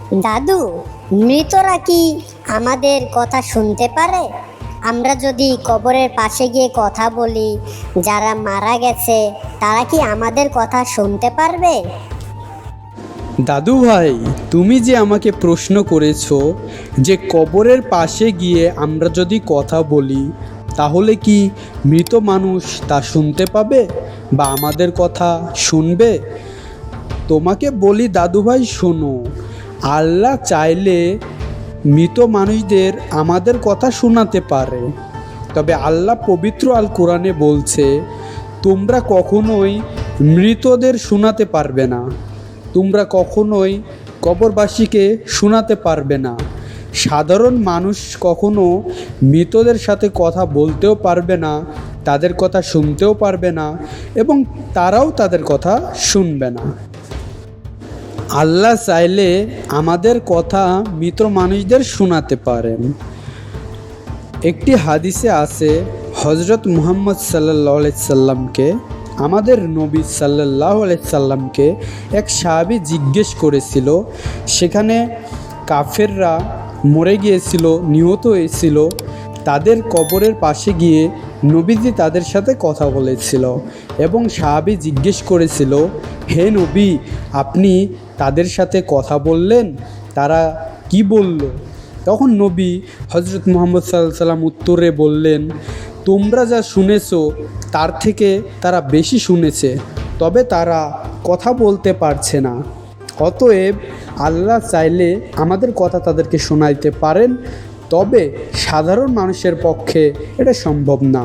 দাদু, মৃতরা কি আমাদের কথা শুনতে পারে? আমরা যদি কবরের পাশে গিয়ে কথা বলি, যারা মারা গেছে তারা কি আমাদের কথা শুনতে পারবে? দাদু ভাই, তুমি যে আমাকে প্রশ্ন করেছো যে কবরের পাশে গিয়ে আমরা যদি কথা বলি তাহলে কি মৃত মানুষ তা শুনতে পাবে বা আমাদের কথা শুনবে? তোমাকে বলি দাদু ভাই, শোনো, আল্লাহ চাইলে মৃত মানুষদের আমাদের কথা শোনাতে পারে। তবে আল্লাহ পবিত্র আল কোরআনে বলছে, তোমরা কখনোই মৃতদের শোনাতে পারবে না, তোমরা কখনোই কবরবাসীকে শোনাতে পারবে না। সাধারণ মানুষ কখনো মৃতদের সাথে কথা বলতেও পারবে না, তাদের কথা শুনতেও পারবে না এবং তারাও তাদের কথা শুনবে না। আল্লাহ চাইলে আমাদের কথা মৃত মানুষদের শোনাতে পারেন। একটি হাদিসে আছে, হজরত মুহাম্মদ সাল্লাল্লাহু আলাইহি সাল্লামকে, আমাদের নবী সাল্লাল্লাহু আলাইহি সাল্লামকে এক সাহাবী জিজ্ঞেস করেছিল, সেখানে কাফেররা মরে গিয়েছিল, নিহত হয়েছিল, তাদের কবরের পাশে গিয়ে নবীজি তাদের সাথে কথা বলেছিল এবং সাহাবী জিজ্ঞেস করেছিল, হে নবী, আপনি তাদের সাথে কথা বললেন, তারা কি বলল? তখন নবী হজরত মুহাম্মদ সাল্লাল্লাহু আলাইহি সাল্লাম উত্তরে বললেন, তোমরা যা শুনেছো তার থেকে তারা বেশি শুনেছে, তবে তারা কথা বলতে পারছে না। অতএব আল্লাহ চাইলে আমাদের কথা তাদেরকে শোনাইতে পারেন, তবে সাধারণ মানুষের পক্ষে এটা সম্ভব না।